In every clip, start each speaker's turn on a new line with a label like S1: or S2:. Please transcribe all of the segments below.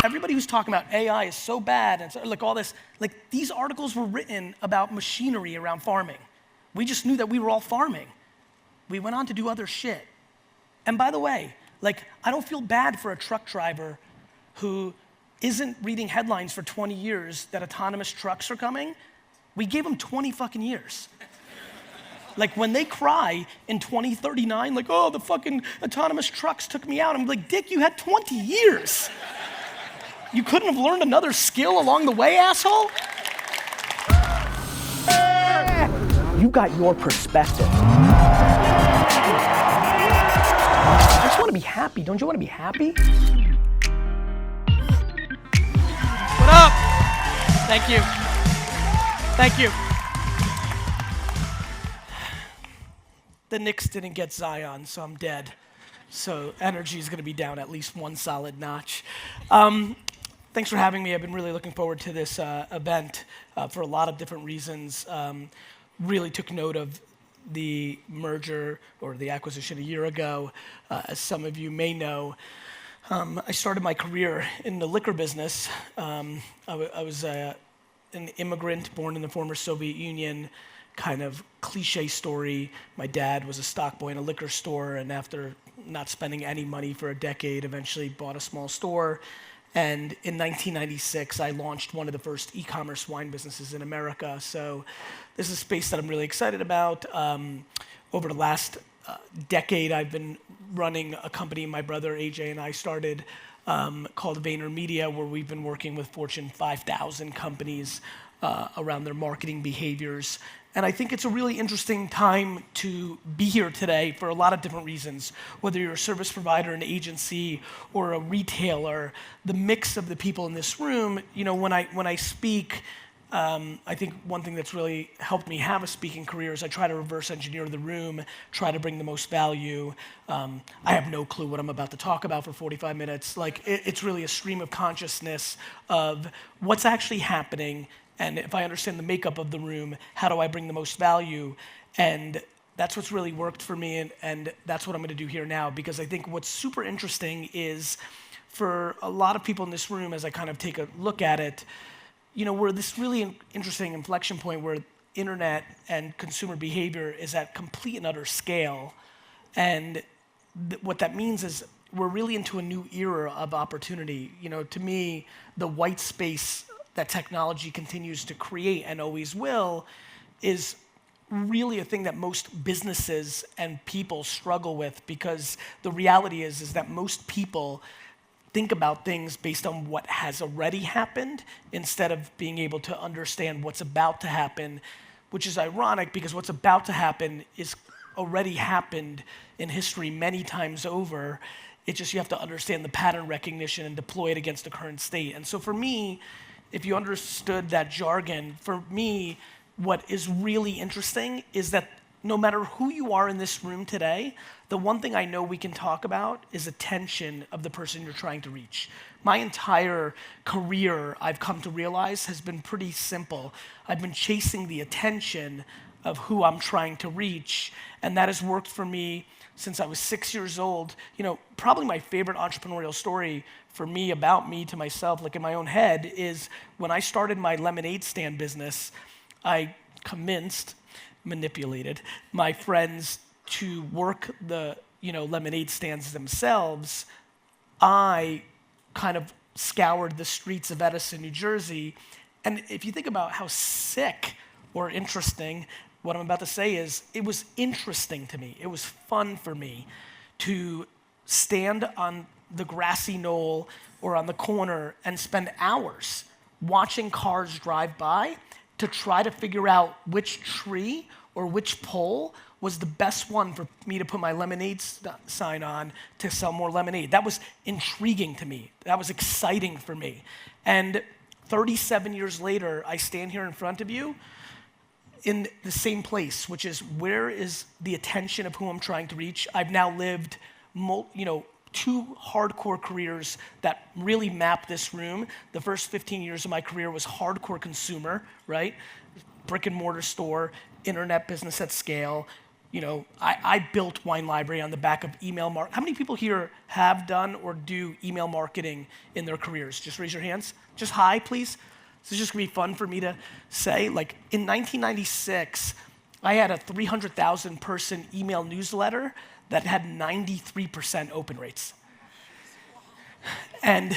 S1: everybody who's talking about AI is so bad and so, like all this, like these articles were written about machinery around farming. We just knew that we were all farming. We went on to do other shit. And by the way, like I don't feel bad for a truck driver who isn't reading headlines for 20 years that autonomous trucks are coming. We gave them 20 fucking years. Like when they cry in 2039, like, oh, the fucking autonomous trucks took me out. I'm like, Dick, you had 20 years. You couldn't have learned another skill along the way, asshole? You got your perspective. I just want to be happy. Don't you want to be happy? What up? Thank you. Thank you. The Knicks didn't get Zion, so I'm dead. So energy is going to be down at least one solid notch. Thanks for having me. I've been really looking forward to this event for a lot of different reasons. Really took note of the merger or the acquisition a year ago. As some of you may know, I started my career in the liquor business. I was an immigrant born in the former Soviet Union, kind of cliche story. My dad was a stock boy in a liquor store, and after not spending any money for a decade, eventually bought a small store. And in 1996, I launched one of the first e-commerce wine businesses in America. So this is a space that I'm really excited about. Over the last decade, I've been running a company my brother AJ and I started called VaynerMedia, where we've been working with Fortune 5,000 companies around their marketing behaviors. And I think it's a really interesting time to be here today for a lot of different reasons. Whether you're a service provider, an agency, or a retailer, the mix of the people in this room, you know, when I speak, I think one thing that's really helped me have a speaking career is I try to reverse engineer the room, try to bring the most value. I have no clue what I'm about to talk about for 45 minutes. Like, it's really a stream of consciousness of what's actually happening. And if I understand the makeup of the room, how do I bring the most value? And that's what's really worked for me, and that's what I'm gonna do here now, because I think what's super interesting is for a lot of people in this room, as I kind of take a look at it, you know, we're this really interesting inflection point where internet and consumer behavior is at complete and utter scale. And what that means is we're really into a new era of opportunity. You know, to me, the white space that technology continues to create and always will is really a thing that most businesses and people struggle with, because the reality is that most people think about things based on what has already happened instead of being able to understand what's about to happen, which is ironic because what's about to happen is already happened in history many times over. It's just you have to understand the pattern recognition and deploy it against the current state. And so for me, if you understood that jargon, for me, what is really interesting is that no matter who you are in this room today, the one thing I know we can talk about is attention of the person you're trying to reach. My entire career, I've come to realize, has been pretty simple. I've been chasing the attention of who I'm trying to reach, and that has worked for me since I was 6 years old. You know, probably my favorite entrepreneurial story for me, about me to myself, like in my own head, is when I started my lemonade stand business, I manipulated my friends to work the, you know, lemonade stands themselves. I kind of scoured the streets of Edison, New Jersey. And if you think about how sick or interesting what I'm about to say is, it was interesting to me. It was fun for me to stand on the grassy knoll or on the corner and spend hours watching cars drive by to try to figure out which tree or which pole was the best one for me to put my lemonade sign on to sell more lemonade. That was intriguing to me. That was exciting for me. And 37 years later, I stand here in front of you in the same place, which is, where is the attention of who I'm trying to reach? I've now lived, you know, 2 hardcore careers that really map this room. The first 15 years of my career was hardcore consumer, right? Brick and mortar store, internet business at scale, I built Wine Library on the back of email marketing. How many people here have done or do email marketing in their careers? Just raise your hands. Just hi, please. This is just gonna be fun for me to say. Like in 1996, I had a 300,000 person email newsletter that had 93% open rates. And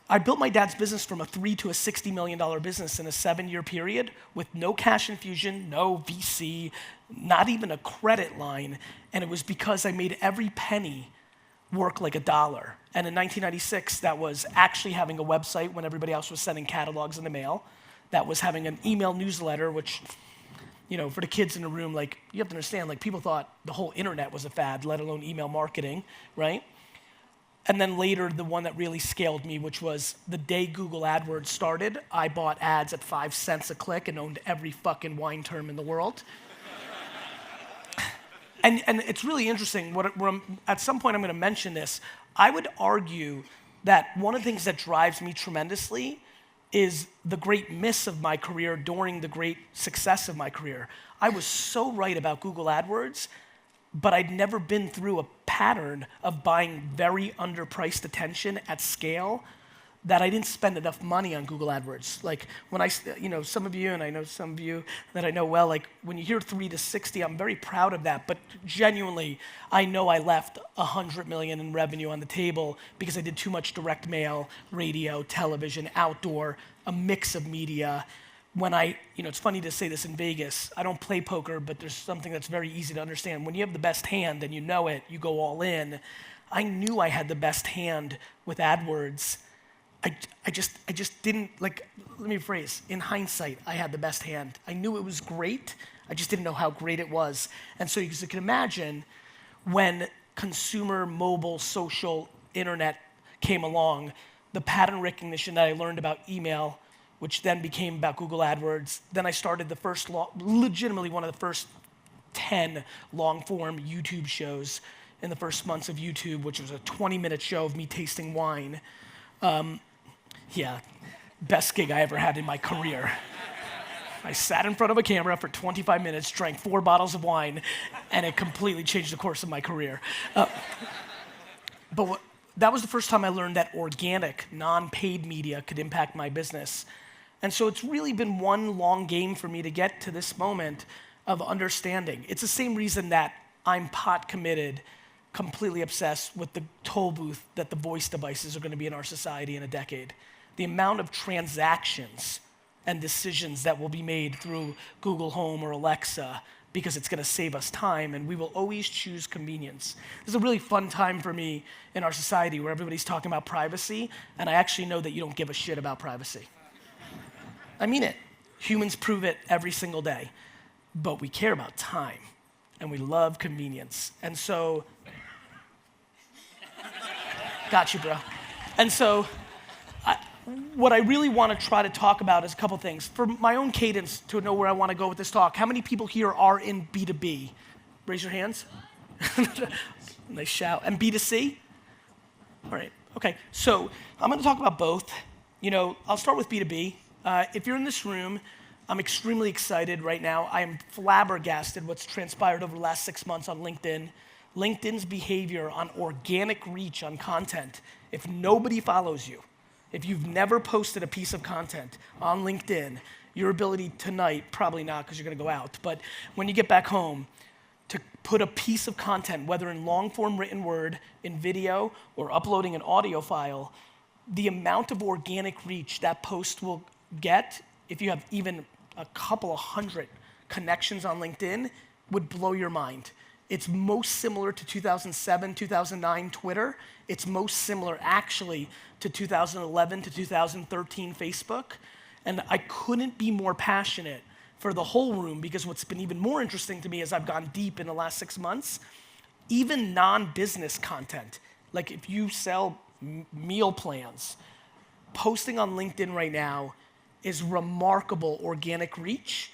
S1: I built my dad's business from a $3 to a $60 million business in a 7-year period with no cash infusion, no VC, not even a credit line. And it was because I made every penny work like a dollar. And in 1996, that was actually having a website when everybody else was sending catalogs in the mail. That was having an email newsletter, which, for the kids in the room, like, you have to understand, like, people thought the whole internet was a fad, let alone email marketing, right? And then later, the one that really scaled me, which was the day Google AdWords started, I bought ads at 5 cents a click and owned every fucking wine term in the world. And it's really interesting, at some point I'm gonna mention this. I would argue that one of the things that drives me tremendously is the great miss of my career during the great success of my career. I was so right about Google AdWords, but I'd never been through a pattern of buying very underpriced attention at scale that I didn't spend enough money on Google AdWords. Like when some of you, and I know some of you that I know well, like when you hear 3 to 60, I'm very proud of that, but genuinely, I know I left 100 million in revenue on the table because I did too much direct mail, radio, television, outdoor, a mix of media. When it's funny to say this in Vegas, I don't play poker, but there's something that's very easy to understand. When you have the best hand and you know it, you go all in. I knew I had the best hand with AdWords. I just didn't, like, let me rephrase, in hindsight, I had the best hand. I knew it was great, I just didn't know how great it was. And so as you can imagine, when consumer, mobile, social, internet came along, the pattern recognition that I learned about email, which then became about Google AdWords, then I started legitimately one of the first 10 long-form YouTube shows in the first months of YouTube, which was a 20-minute show of me tasting wine. Best gig I ever had in my career. I sat in front of a camera for 25 minutes, drank 4 bottles of wine, and it completely changed the course of my career. That was the first time I learned that organic, non-paid media could impact my business. And so it's really been one long game for me to get to this moment of understanding. It's the same reason that I'm pot committed, completely obsessed with the toll booth that the voice devices are gonna be in our society in a decade. The amount of transactions and decisions that will be made through Google Home or Alexa because it's gonna save us time, and we will always choose convenience. This is a really fun time for me in our society where everybody's talking about privacy, and I actually know that you don't give a shit about privacy. I mean it. Humans prove it every single day, but we care about time, and we love convenience. And so, got you, bro. And so, what I really want to try to talk about is a couple things. For my own cadence to know where I want to go with this talk, how many people here are in B2B? Raise your hands. Nice shout. And B2C? All right, okay. So I'm going to talk about both. I'll start with B2B. If you're in this room, I'm extremely excited right now. I am flabbergasted what's transpired over the last 6 months on LinkedIn. LinkedIn's behavior on organic reach on content. If nobody follows you, if you've never posted a piece of content on LinkedIn, your ability tonight, probably not because you're gonna go out, but when you get back home, to put a piece of content, whether in long form written word, in video, or uploading an audio file, the amount of organic reach that post will get, if you have even a couple of hundred connections on LinkedIn, would blow your mind. It's most similar to 2007, 2009 Twitter. It's most similar actually to 2011 to 2013 Facebook. And I couldn't be more passionate for the whole room, because what's been even more interesting to me as I've gone deep in the last 6 months, even non-business content, like if you sell meal plans, posting on LinkedIn right now is remarkable organic reach.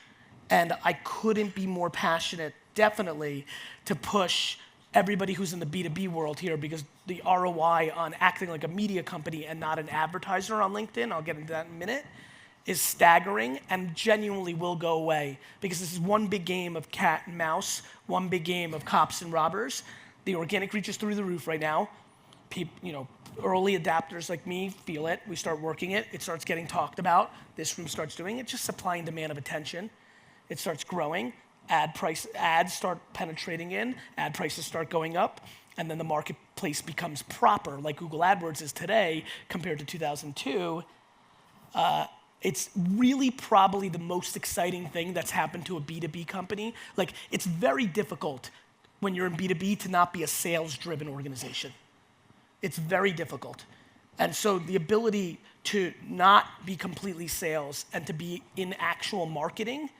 S1: And I couldn't be more passionate, definitely, to push everybody who's in the B2B world here, because the ROI on acting like a media company and not an advertiser on LinkedIn, I'll get into that in a minute, is staggering and genuinely will go away because this is one big game of cat and mouse, one big game of cops and robbers. The organic reach is through the roof right now. Early adapters like me feel it. We start working it. It starts getting talked about. This room starts doing it. Just supply and demand of attention. It starts growing. Ads start penetrating in. Ad prices start going up. And then the marketplace becomes proper, like Google AdWords is today compared to 2002. It's really probably the most exciting thing that's happened to a B2B company. Like, it's very difficult when you're in B2B to not be a sales-driven organization. It's very difficult. And so the ability to not be completely sales and to be in actual marketing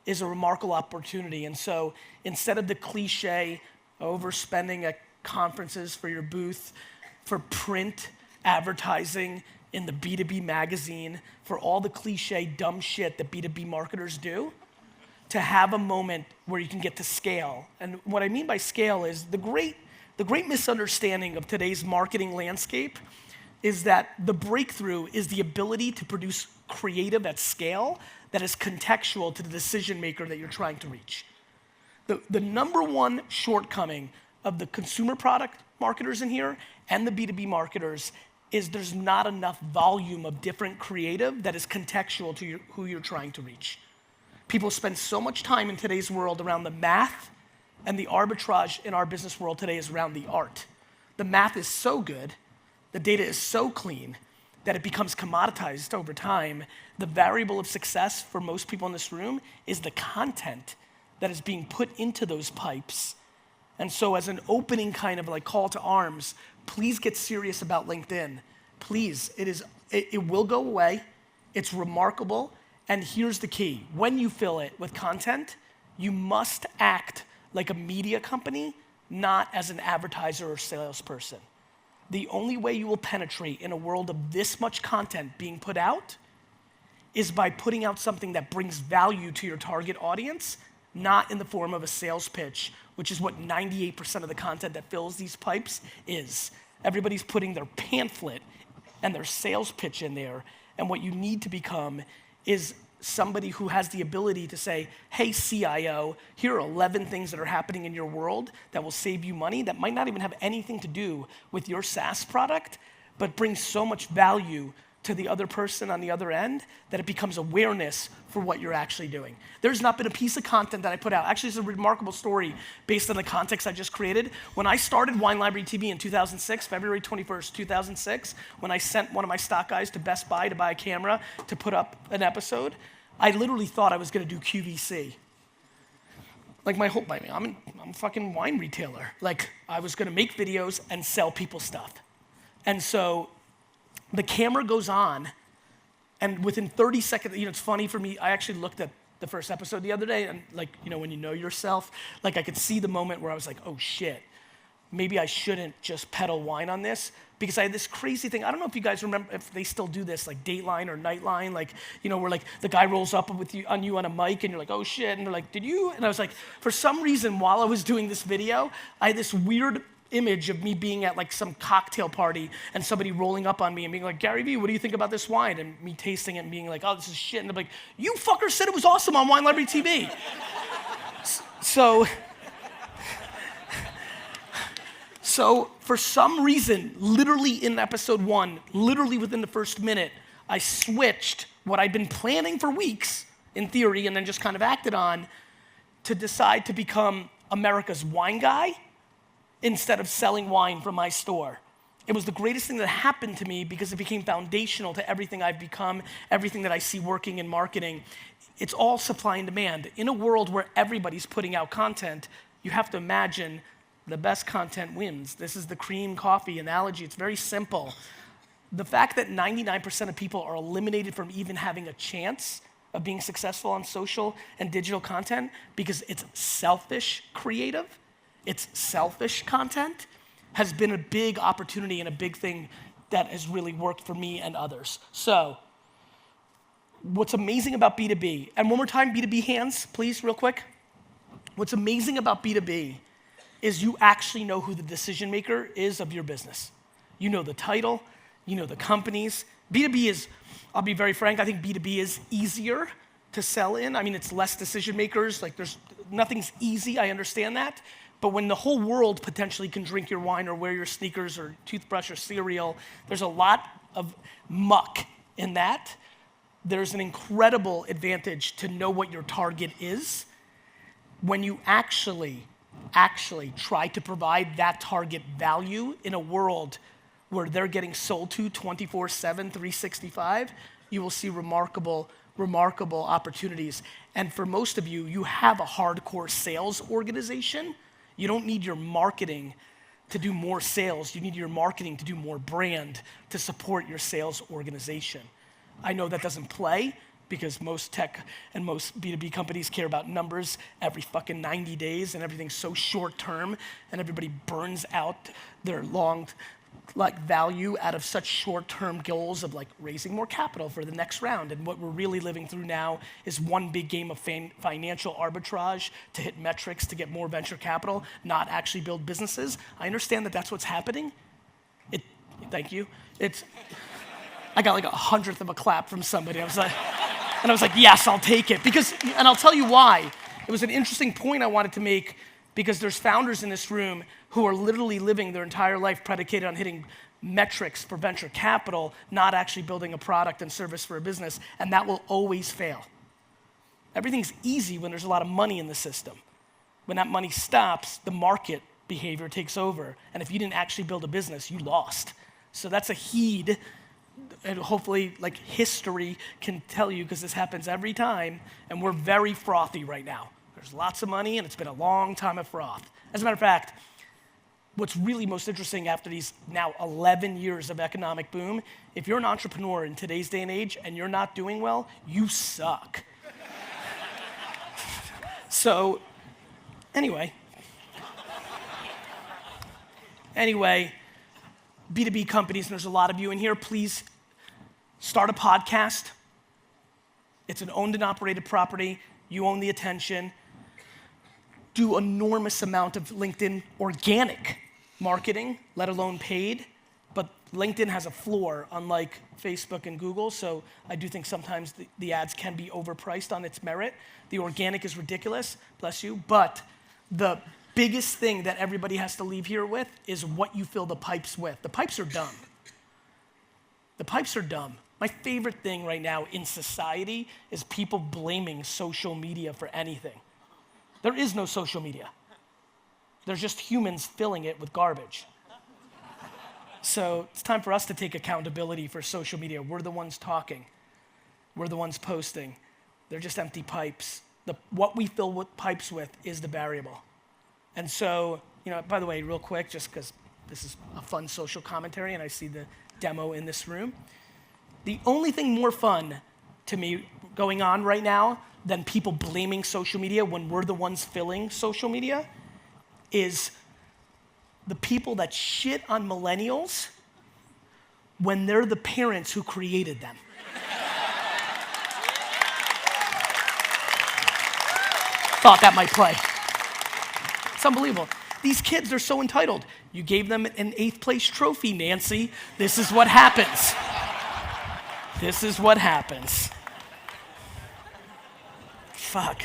S1: is a remarkable opportunity. And so instead of the cliche overspending at conferences for your booth, for print advertising in the B2B magazine, for all the cliche dumb shit that B2B marketers do, to have a moment where you can get to scale. And what I mean by scale is the great misunderstanding of today's marketing landscape is that the breakthrough is the ability to produce creative at scale that is contextual to the decision maker that you're trying to reach. The number one shortcoming of the consumer product marketers in here and the B2B marketers is there's not enough volume of different creative that is contextual to who you're trying to reach. People spend so much time in today's world around the math, and the arbitrage in our business world today is around the art. The math is so good, the data is so clean, that it becomes commoditized over time. The variable of success for most people in this room is the content that is being put into those pipes. And so as an opening kind of like call to arms, please get serious about LinkedIn. Please, it will go away. It's remarkable. And here's the key. When you fill it with content, you must act like a media company, not as an advertiser or salesperson. The only way you will penetrate in a world of this much content being put out is by putting out something that brings value to your target audience, not in the form of a sales pitch, which is what 98% of the content that fills these pipes is. Everybody's putting their pamphlet and their sales pitch in there, and what you need to become is somebody who has the ability to say, hey, CIO, here are 11 things that are happening in your world that will save you money that might not even have anything to do with your SaaS product, but brings so much value to the other person on the other end that it becomes awareness for what you're actually doing. There's not been a piece of content that I put out. Actually, it's a remarkable story based on the context I just created. When I started Wine Library TV in 2006, February 21st, 2006, when I sent one of my stock guys to Best Buy to buy a camera to put up an episode, I literally thought I was gonna do QVC. Like I'm a fucking wine retailer. Like, I was gonna make videos and sell people stuff. And so the camera goes on, and within 30 seconds, it's funny for me, I actually looked at the first episode the other day, and when you know yourself, I could see the moment where I was like, oh shit, maybe I shouldn't just peddle wine on this, because I had this crazy thing. I don't know if you guys remember, if they still do this, like Dateline or Nightline, where the guy rolls up with you on a mic, and you're like, oh shit, and they're like, did you? And I was like, for some reason, while I was doing this video, I had this weird image of me being at some cocktail party and somebody rolling up on me and being like, Garyvee, what do you think about this wine? And me tasting it and being like, oh, this is shit. And they're like, you fucker said it was awesome on Wine Library TV. So for some reason, literally in episode 1, literally within the first minute, I switched what I'd been planning for weeks in theory and then just kind of acted on to decide to become America's wine guy instead of selling wine from my store. It was the greatest thing that happened to me because it became foundational to everything I've become, everything that I see working in marketing. It's all supply and demand. In a world where everybody's putting out content, you have to imagine the best content wins. This is the cream coffee analogy. It's very simple. The fact that 99% of people are eliminated from even having a chance of being successful on social and digital content because it's selfish creative, it's selfish content, has been a big opportunity and a big thing that has really worked for me and others. So, what's amazing about B2B, and one more time, B2B hands, please, real quick. What's amazing about B2B is you actually know who the decision maker is of your business. You know the title, you know the companies. B2B is, I'll be very frank, I think B2B is easier to sell in. I mean, it's less decision makers, like nothing's easy, I understand that. But when the whole world potentially can drink your wine or wear your sneakers or toothbrush or cereal, there's a lot of muck in that. There's an incredible advantage to know what your target is when you actually try to provide that target value in a world where they're getting sold to 24/7, 365, you will see remarkable opportunities. And for most of you, you have a hardcore sales organization. You don't need your marketing to do more sales. You need your marketing to do more brand to support your sales organization. I know that doesn't play because most tech and most B2B companies care about numbers every fucking 90 days and everything's so short term and everybody burns out their long value out of such short-term goals of like raising more capital for the next round. And what we're really living through now is one big game of financial arbitrage to hit metrics to get more venture capital, not actually build businesses. I understand that that's what's happening. Thank you. I got like 100th of a clap from somebody. I was like, yes, I'll take it. And I'll tell you why. It was an interesting point I wanted to make because there's founders in this room who are literally living their entire life predicated on hitting metrics for venture capital, not actually building a product and service for a business, and that will always fail. Everything's easy when there's a lot of money in the system. When that money stops, the market behavior takes over, and if you didn't actually build a business, you lost. So that's a heed, and hopefully like history can tell you, because this happens every time, and we're very frothy right now. There's lots of money, and it's been a long time of froth. As a matter of fact, what's really most interesting after these now 11 years of economic boom, if you're an entrepreneur in today's day and age and you're not doing well, you suck. So, anyway, B2B companies, and there's a lot of you in here, please start a podcast. It's an owned and operated property. You own the attention. Do enormous amount of LinkedIn organic marketing, let alone paid. But LinkedIn has a floor, unlike Facebook and Google, so I do think sometimes the ads can be overpriced on its merit. The organic is ridiculous, bless you, but the biggest thing that everybody has to leave here with is what you fill the pipes with. The pipes are dumb. The pipes are dumb. My favorite thing right now in society is people blaming social media for anything. There is no social media. There's just humans filling it with garbage. So it's time for us to take accountability for social media. We're the ones talking. We're the ones posting. They're just empty pipes. What we fill pipes with is the variable. And so, by the way, real quick, just because this is a fun social commentary and I see the demo in this room, the only thing more fun to me going on right now than people blaming social media when we're the ones filling social media is the people that shit on millennials when they're the parents who created them. Thought that might play. It's unbelievable. These kids are so entitled. You gave them an 8th place trophy, Nancy. This is what happens. This is what happens. Fuck.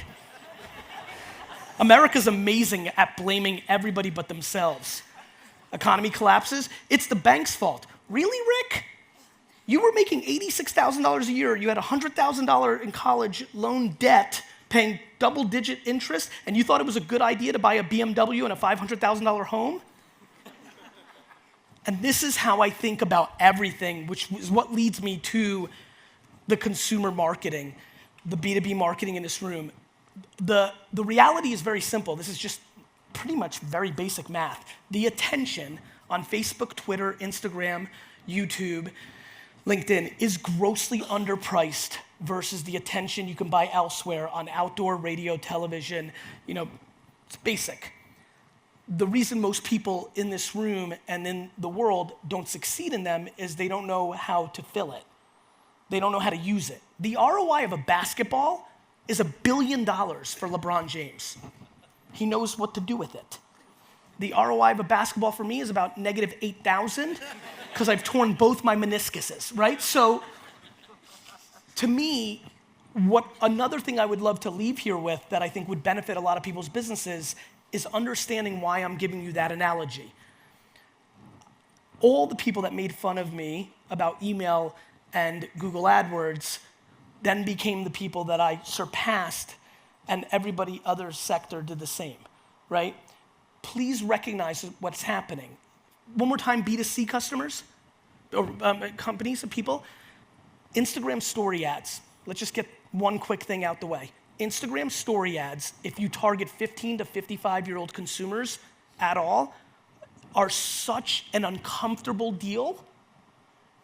S1: America's amazing at blaming everybody but themselves. Economy collapses, it's the bank's fault. Really, Rick? You were making $86,000 a year, you had $100,000 in college loan debt, paying double-digit interest, and you thought it was a good idea to buy a BMW and a $500,000 home? And this is how I think about everything, which is what leads me to the consumer marketing, the B2B marketing in this room. The reality is very simple. This is just pretty much very basic math. The attention on Facebook, Twitter, Instagram, YouTube, LinkedIn is grossly underpriced versus the attention you can buy elsewhere on outdoor radio, television. It's basic. The reason most people in this room and in the world don't succeed in them is they don't know how to fill it. They don't know how to use it. The ROI of a basketball is $1 billion for LeBron James. He knows what to do with it. The ROI of a basketball for me is about -8,000. because I've torn both my meniscuses, right? So to me, another thing I would love to leave here with that I think would benefit a lot of people's businesses is understanding why I'm giving you that analogy. All the people that made fun of me about email and Google AdWords then became the people that I surpassed, and everybody other sector did the same, right? Please recognize what's happening. One more time, B2C customers, or companies and people, Instagram story ads. Let's just get one quick thing out the way. Instagram story ads, if you target 15 to 55-year-old consumers at all, are such an uncomfortable deal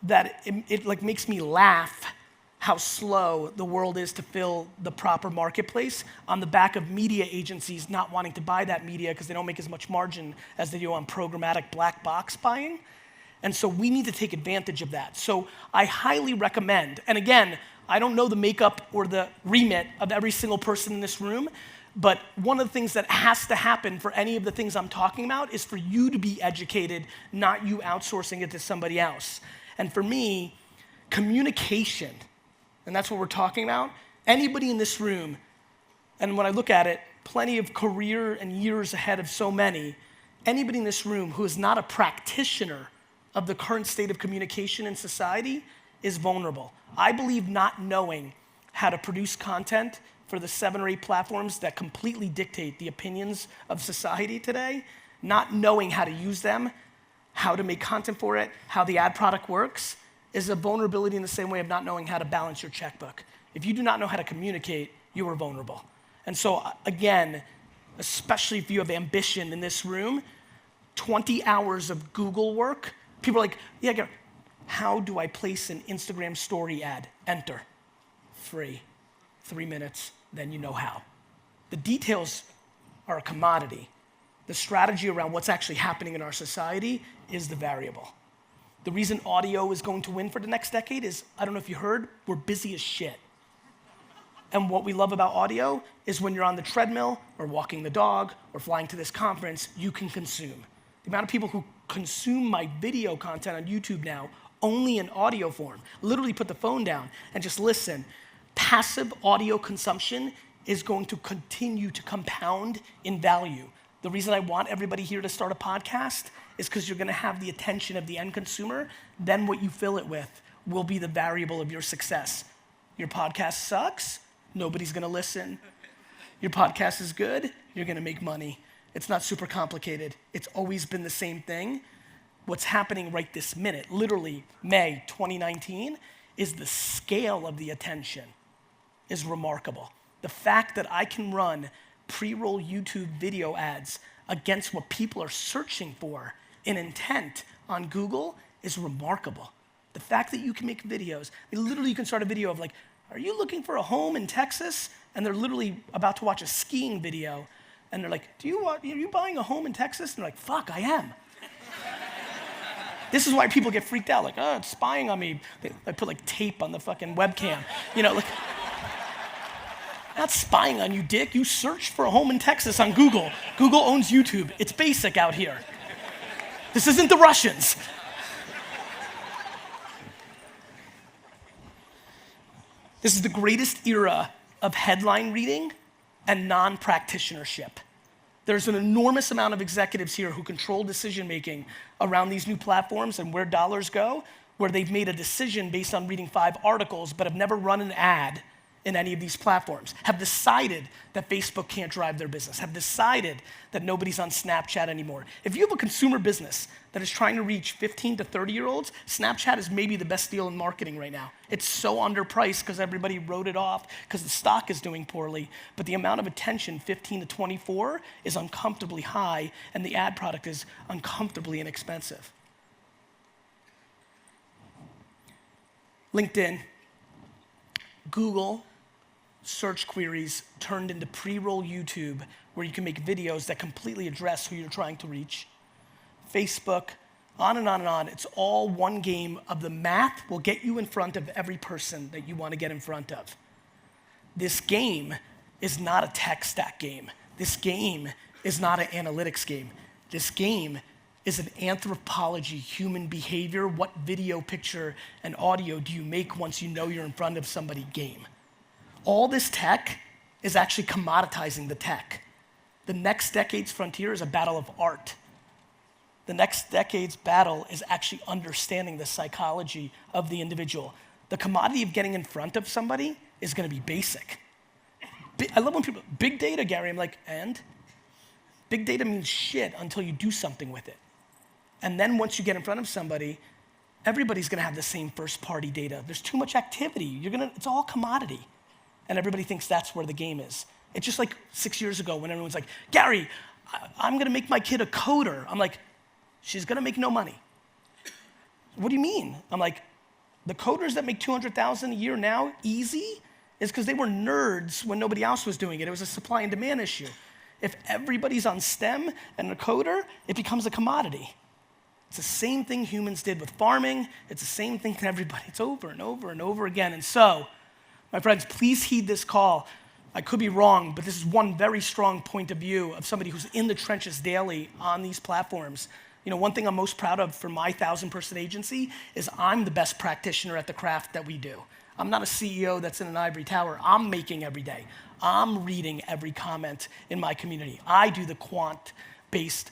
S1: that it like makes me laugh how slow the world is to fill the proper marketplace on the back of media agencies not wanting to buy that media because they don't make as much margin as they do on programmatic black box buying. And so we need to take advantage of that. So I highly recommend, and again, I don't know the makeup or the remit of every single person in this room, but one of the things that has to happen for any of the things I'm talking about is for you to be educated, not you outsourcing it to somebody else. And for me, communication, and that's what we're talking about, anybody in this room, and when I look at it, plenty of career and years ahead of so many, anybody in this room who is not a practitioner of the current state of communication in society is vulnerable. I believe not knowing how to produce content for the 7 or 8 platforms that completely dictate the opinions of society today, not knowing how to use them, how to make content for it, how the ad product works, is a vulnerability in the same way of not knowing how to balance your checkbook. If you do not know how to communicate, you are vulnerable. And so again, especially if you have ambition in this room, 20 hours of Google work, people are like, yeah, Gary, how do I place an Instagram story ad? Enter, free, 3 minutes, then you know how. The details are a commodity. The strategy around what's actually happening in our society is the variable. The reason audio is going to win for the next decade is, I don't know if you heard, we're busy as shit. And what we love about audio is when you're on the treadmill or walking the dog or flying to this conference, you can consume. The amount of people who consume my video content on YouTube now only in audio form, literally put the phone down and just listen. Passive audio consumption is going to continue to compound in value. The reason I want everybody here to start a podcast is because you're gonna have the attention of the end consumer, then what you fill it with will be the variable of your success. Your podcast sucks, nobody's gonna listen. Your podcast is good, you're gonna make money. It's not super complicated. It's always been the same thing. What's happening right this minute, literally May 2019, is the scale of the attention is remarkable. The fact that I can run pre-roll YouTube video ads against what people are searching for in intent on Google is remarkable. The fact that you can make videos, I mean, literally you can start a video of like, are you looking for a home in Texas? And they're literally about to watch a skiing video, and they're like, are you buying a home in Texas? And they're like, fuck, I am. This is why people get freaked out, like, oh, it's spying on me. They put like tape on the fucking webcam. You know, like, not spying on you, dick. You searched for a home in Texas on Google. Google owns YouTube. It's basic out here. This isn't the Russians. This is the greatest era of headline reading and non-practitionership. There's an enormous amount of executives here who control decision-making around these new platforms and where dollars go, where they've made a decision based on reading 5 articles but have never run an ad in any of these platforms, have decided that Facebook can't drive their business, have decided that nobody's on Snapchat anymore. If you have a consumer business that is trying to reach 15 to 30-year-olds, Snapchat is maybe the best deal in marketing right now. It's so underpriced because everybody wrote it off because the stock is doing poorly, but the amount of attention, 15 to 24, is uncomfortably high, and the ad product is uncomfortably inexpensive. LinkedIn, Google, search queries turned into pre-roll YouTube where you can make videos that completely address who you're trying to reach. Facebook, on and on and on. It's all one game of the math will get you in front of every person that you want to get in front of. This game is not a tech stack game. This game is not an analytics game. This game is an anthropology, human behavior. What video, picture, and audio do you make once you know you're in front of somebody game? All this tech is actually commoditizing the tech. The next decade's frontier is a battle of art. The next decade's battle is actually understanding the psychology of the individual. The commodity of getting in front of somebody is gonna be basic. I love when people, big data, Gary, I'm like, and? Big data means shit until you do something with it. And then once you get in front of somebody, everybody's gonna have the same first party data. There's too much activity. It's all commodity. And everybody thinks that's where the game is. It's just like 6 years ago when everyone's like, Gary, I'm gonna make my kid a coder. I'm like, she's gonna make no money. What do you mean? I'm like, the coders that make $200,000 a year now, easy, is because they were nerds when nobody else was doing it. It was a supply and demand issue. If everybody's on STEM and a coder, it becomes a commodity. It's the same thing humans did with farming. It's the same thing to everybody. It's over and over and over again. And so, my friends, please heed this call. I could be wrong, but this is one very strong point of view of somebody who's in the trenches daily on these platforms. You know, one thing I'm most proud of for my 1,000-person agency is I'm the best practitioner at the craft that we do. I'm not a CEO that's in an ivory tower. I'm making every day. I'm reading every comment in my community. I do the qual-based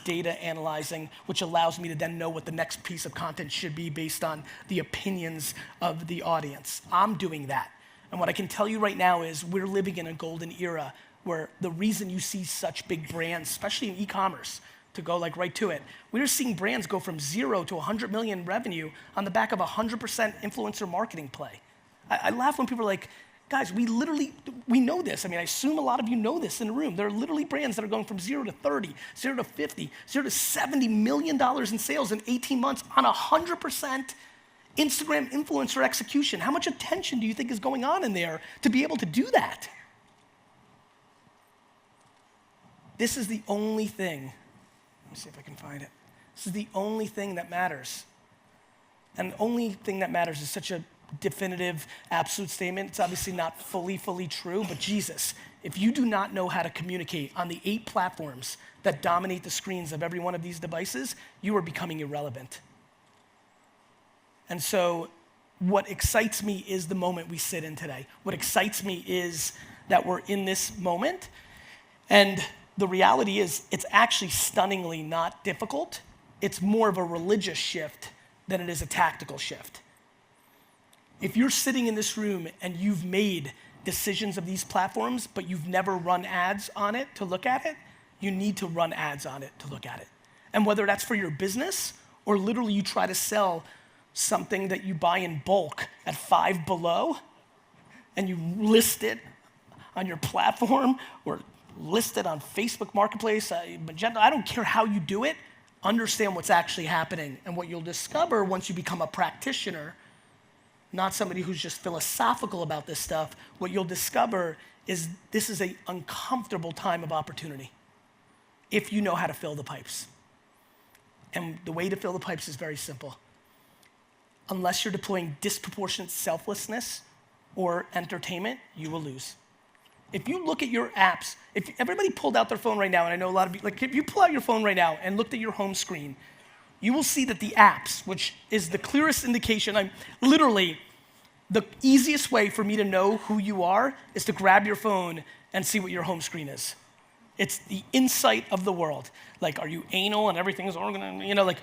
S1: data analyzing, which allows me to then know what the next piece of content should be based on the opinions of the audience. I'm doing that. And what I can tell you right now is we're living in a golden era where the reason you see such big brands, especially in e-commerce, to go like right to it, we're seeing brands go from 0 to 100 million revenue on the back of 100% influencer marketing play. I laugh when people are like, guys, we know this. I mean, I assume a lot of you know this in the room. There are literally brands that are going from 0 to 30, 0 to 50, 0 to $70 million in sales in 18 months on 100% Instagram influencer execution. How much attention do you think is going on in there to be able to do that? This is the only thing. Let me see if I can find it. This is the only thing that matters. And the only thing that matters is such a definitive, absolute statement. It's obviously not fully true, but Jesus, if you do not know how to communicate on the 8 platforms that dominate the screens of every one of these devices, you are becoming irrelevant. And so what excites me is the moment we sit in today. What excites me is that we're in this moment, and the reality is it's actually stunningly not difficult. It's more of a religious shift than it is a tactical shift. If you're sitting in this room and you've made decisions of these platforms, but you've never run ads on it to look at it, you need to run ads on it to look at it. And whether that's for your business or literally you try to sell something that you buy in bulk at $5 below and you list it on your platform or list it on Facebook Marketplace, Magento, I don't care how you do it, understand what's actually happening. And what you'll discover once you become a practitioner, not somebody who's just philosophical about this stuff, what you'll discover is this is an uncomfortable time of opportunity if you know how to fill the pipes. And the way to fill the pipes is very simple. Unless you're deploying disproportionate selflessness or entertainment, you will lose. If you look at your apps, if everybody pulled out their phone right now, and I know a lot of you, like if you pull out your phone right now and looked at your home screen, you will see that the apps, which is the clearest indication, I'm literally, the easiest way for me to know who you are is to grab your phone and see what your home screen is. It's the insight of the world. Like, are you anal and everything is organized?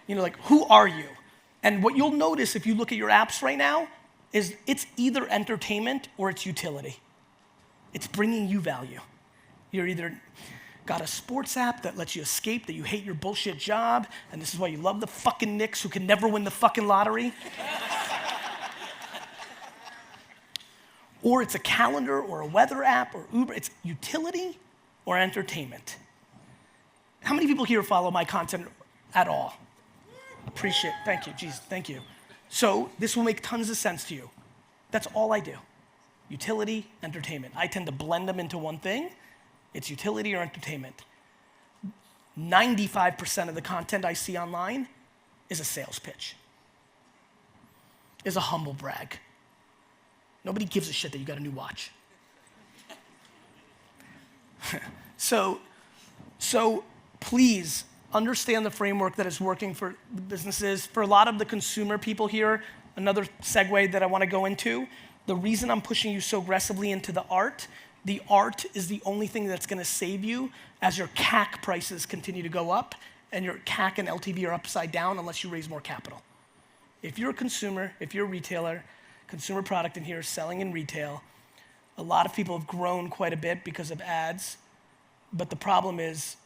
S1: Like who are you? And what you'll notice if you look at your apps right now is it's either entertainment or it's utility. It's bringing you value. You're either got a sports app that lets you escape, that you hate your bullshit job, and this is why you love the fucking Knicks who can never win the fucking lottery. Or it's a calendar or a weather app or Uber. It's utility or entertainment. How many people here follow my content at all? Appreciate it. Thank you. Jesus, thank you. So this will make tons of sense to you. That's all I do. Utility, entertainment. I tend to blend them into one thing. It's utility or entertainment. 95% of the content I see online is a sales pitch, is a humble brag. Nobody gives a shit that you got a new watch. So please understand the framework that is working for businesses. For a lot of the consumer people here, another segue that I want to go into, the reason I'm pushing you so aggressively into the art is the only thing that's going to save you as your CAC prices continue to go up and your CAC and LTV are upside down unless you raise more capital. If you're a consumer, if you're a retailer, consumer product in here selling in retail, a lot of people have grown quite a bit because of ads, but the problem is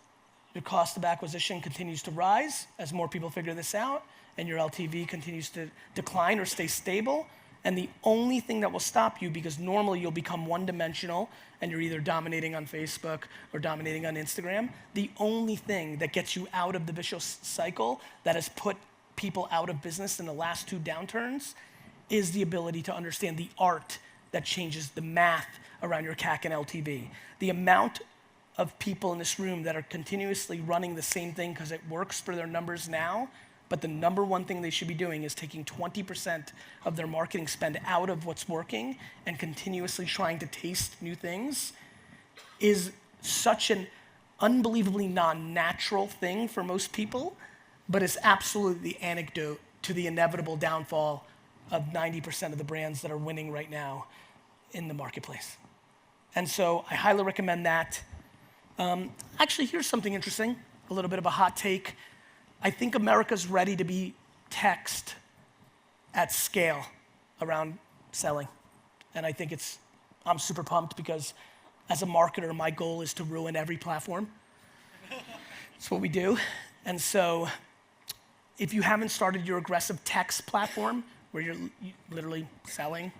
S1: your cost of acquisition continues to rise as more people figure this out, and your LTV continues to decline or stay stable. And the only thing that will stop you, because normally you'll become one-dimensional and you're either dominating on Facebook or dominating on Instagram, the only thing that gets you out of the vicious cycle that has put people out of business in the last 2 downturns is the ability to understand the art that changes the math around your CAC and LTV. The amount of people in this room that are continuously running the same thing because it works for their numbers now, but the number one thing they should be doing is taking 20% of their marketing spend out of what's working and continuously trying to taste new things is such an unbelievably non-natural thing for most people, but it's absolutely the antidote to the inevitable downfall of 90% of the brands that are winning right now in the marketplace. And so I highly recommend that. Actually, here's something interesting, a little bit of a hot take. I think America's ready to be text at scale around selling. And I think I'm super pumped because as a marketer, my goal is to ruin every platform. That's what we do. And so if you haven't started your aggressive text platform where you're literally selling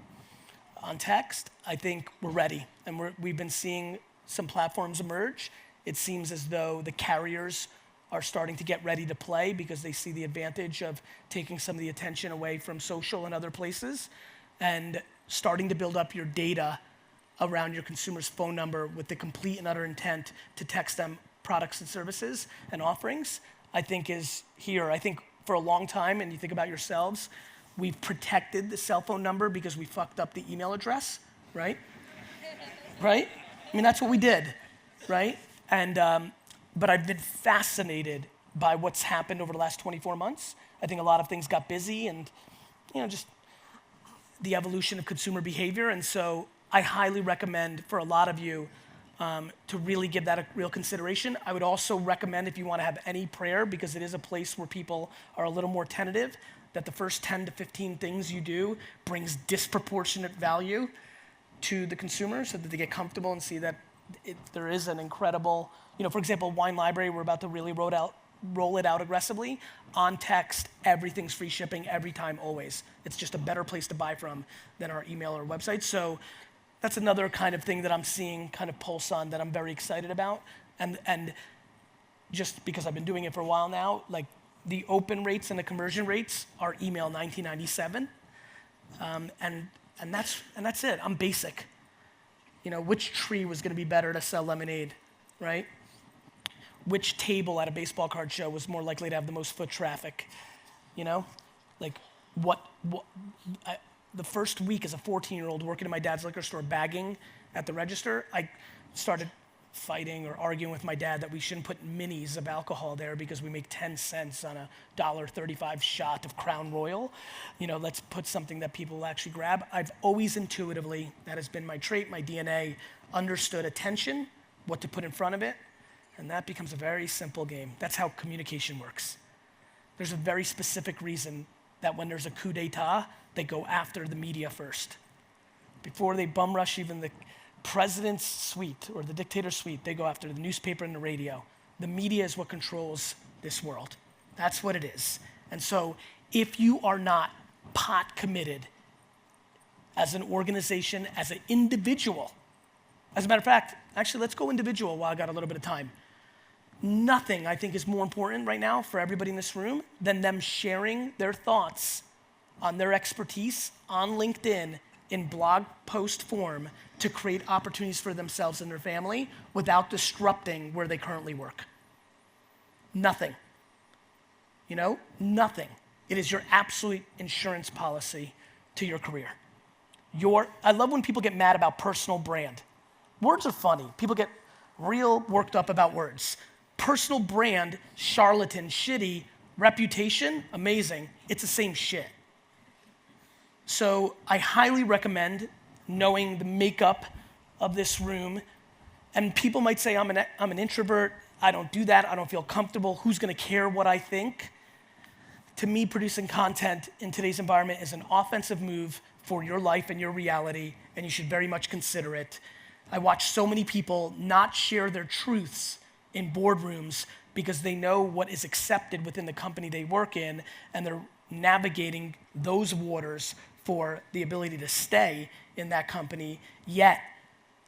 S1: on text, I think we're ready. And we've been seeing some platforms emerge. It seems as though the carriers are starting to get ready to play because they see the advantage of taking some of the attention away from social and other places and starting to build up your data around your consumer's phone number with the complete and utter intent to text them products and services and offerings, I think is here. I think for a long time, and you think about yourselves, we've protected the cell phone number because we fucked up the email address, right? Right? I mean, that's what we did, right? And, but I've been fascinated by what's happened over the last 24 months. I think a lot of things got busy and, just the evolution of consumer behavior. And so I highly recommend for a lot of you to really give that a real consideration. I would also recommend if you want to have any prayer, because it is a place where people are a little more tentative, that the first 10 to 15 things you do brings disproportionate value to the consumer so that they get comfortable and see that there is an incredible, for example, Wine Library, we're about to really roll it out aggressively. On text, everything's free shipping every time, always. It's just a better place to buy from than our email or website. So that's another kind of thing that I'm seeing kind of pulse on that I'm very excited about. And just because I've been doing it for a while now, like the open rates and the conversion rates are email 1997. And that's it. I'm basic. Which tree was going to be better to sell lemonade, right? Which table at a baseball card show was more likely to have the most foot traffic? Like the first week as a 14-year-old working in my dad's liquor store bagging at the register, I started fighting or arguing with my dad that we shouldn't put minis of alcohol there because we make 10 cents on a $1.35 shot of Crown Royal. Let's put something that people will actually grab. I've always intuitively, that has been my trait, my DNA, understood attention, what to put in front of it, and that becomes a very simple game. That's how communication works. There's a very specific reason that when there's a coup d'etat, they go after the media first. Before they bum rush even the president's suite or the dictator's suite, they go after the newspaper and the radio. The media is what controls this world. That's what it is. And so if you are not pot committed as an organization, as an individual, as a matter of fact, actually let's go individual while I got a little bit of time. Nothing I think is more important right now for everybody in this room than them sharing their thoughts on their expertise on LinkedIn in blog post form to create opportunities for themselves and their family without disrupting where they currently work. Nothing. Nothing. It is your absolute insurance policy to your career. I love when people get mad about personal brand. Words are funny. People get real worked up about words. personal brand, charlatan, shitty, reputation, amazing. It's the same shit. So I highly recommend knowing the makeup of this room. And people might say, I'm an introvert, I don't do that, I don't feel comfortable, who's gonna care what I think? To me, producing content in today's environment is an offensive move for your life and your reality, and you should very much consider it. I watch so many people not share their truths in boardrooms because they know what is accepted within the company they work in, and they're navigating those waters for the ability to stay in that company. Yet,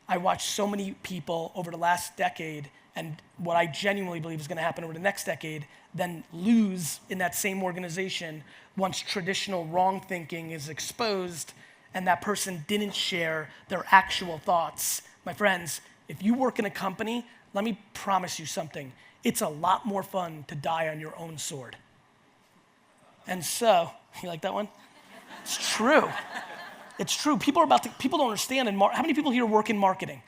S1: I watch so many people over the last decade, and what I genuinely believe is gonna happen over the next decade, then lose in that same organization once traditional wrong thinking is exposed and that person didn't share their actual thoughts. My friends, if you work in a company, let me promise you something. It's a lot more fun to die on your own sword. And so, you like that one? It's true. It's true. People don't understand. How many people here work in marketing?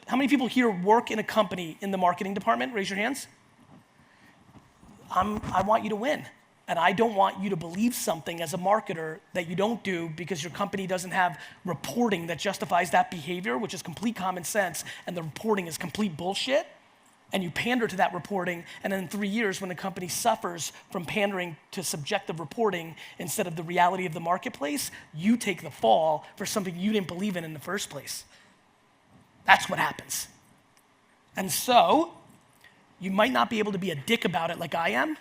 S1: How many people here work in a company in the marketing department? Raise your hands. I want you to win. And I don't want you to believe something as a marketer that you don't do because your company doesn't have reporting that justifies that behavior, which is complete common sense, and the reporting is complete bullshit. And you pander to that reporting, and then in 3 years, when the company suffers from pandering to subjective reporting instead of the reality of the marketplace, you take the fall for something you didn't believe in the first place. That's what happens. And so, you might not be able to be a dick about it like I am,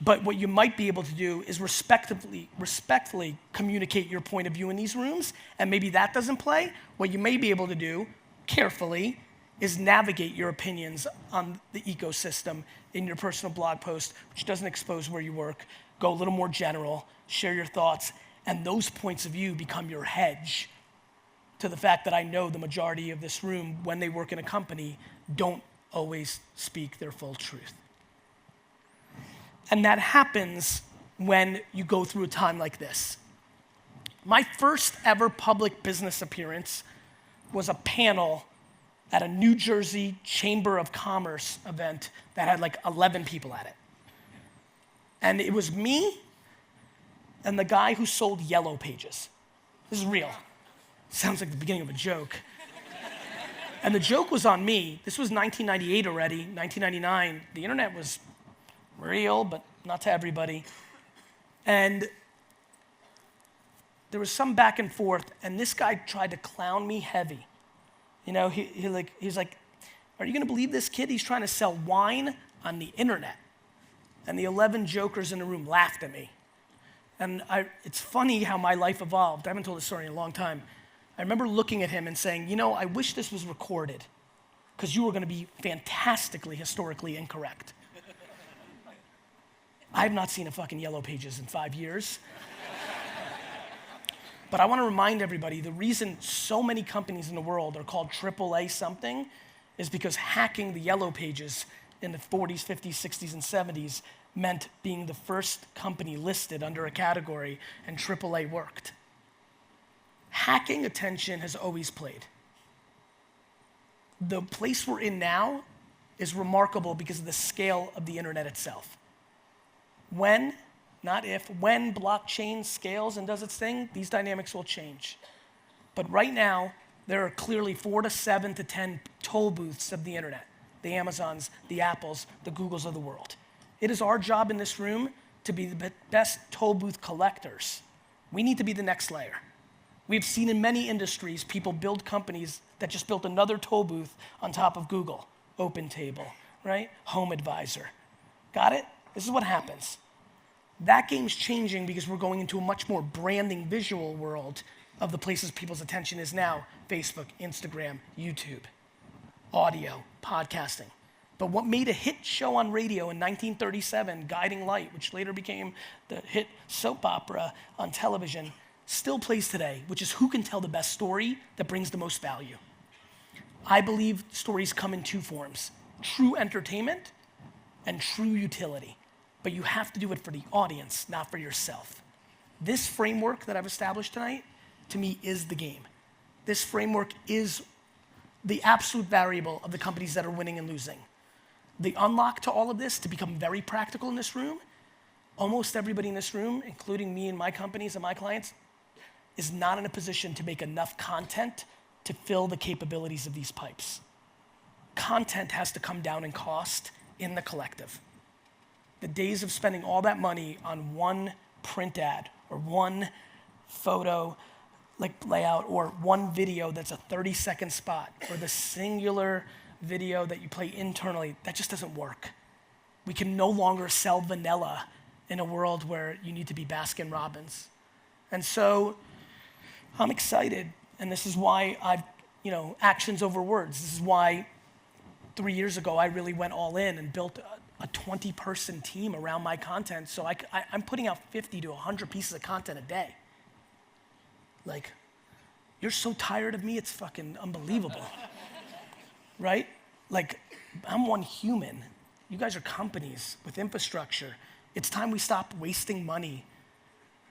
S1: but what you might be able to do is respectfully communicate your point of view in these rooms, and maybe that doesn't play. What you may be able to do, carefully, is navigate your opinions on the ecosystem in your personal blog post, which doesn't expose where you work. Go a little more general, share your thoughts, and those points of view become your hedge to the fact that I know the majority of this room, when they work in a company, don't always speak their full truth. And that happens when you go through a time like this. My first ever public business appearance was a panel at a New Jersey Chamber of Commerce event that had like 11 people at it. And it was me and the guy who sold Yellow Pages. This is real. Sounds like the beginning of a joke. And the joke was on me. This was 1998 already, 1999. The internet was real, but not to everybody. And there was some back and forth, and this guy tried to clown me heavy. You know, he's like, are you gonna believe this kid? He's trying to sell wine on the internet. And the 11 jokers in the room laughed at me. And it's funny how my life evolved. I haven't told this story in a long time. I remember looking at him and saying, you know, I wish this was recorded, because you were gonna be fantastically historically incorrect. I have not seen a fucking Yellow Pages in 5 years. But I want to remind everybody, the reason so many companies in the world are called AAA something is because hacking the Yellow Pages in the 40s, 50s, 60s, and 70s meant being the first company listed under a category, and AAA worked. Hacking attention has always played. The place we're in now is remarkable because of the scale of the internet itself. When, not if, when blockchain scales and does its thing, these dynamics will change. But right now, there are clearly 4 to 7 to 10 toll booths of the internet. The Amazons, the Apples, the Googles of the world. It is our job in this room to be the best toll booth collectors. We need to be the next layer. We've seen in many industries people build companies that just built another toll booth on top of Google. OpenTable, right? Home Advisor. Got it? This is what happens. That game's changing because we're going into a much more branding visual world of the places people's attention is now. Facebook, Instagram, YouTube, audio, podcasting. But what made a hit show on radio in 1937, Guiding Light, which later became the hit soap opera on television, still plays today, which is who can tell the best story that brings the most value. I believe stories come in 2 forms, true entertainment and true utility. But you have to do it for the audience, not for yourself. This framework that I've established tonight, to me, is the game. This framework is the absolute variable of the companies that are winning and losing. the unlock to all of this, to become very practical in this room, almost everybody in this room, including me and my companies and my clients, is not in a position to make enough content to fill the capabilities of these pipes. Content has to come down in cost in the collective. The days of spending all that money on one print ad or one photo like layout or one video that's a 30-second spot or the singular video that you play internally, that just doesn't work. We can no longer sell vanilla in a world where you need to be Baskin Robbins. And so I'm excited, and this is why I've, actions over words. This is why 3 years ago I really went all in and built a 20-person team around my content. So I'm putting out 50 to 100 pieces of content a day. Like, you're so tired of me, it's fucking unbelievable, right? Like, I'm one human. You guys are companies with infrastructure. It's time we stop wasting money.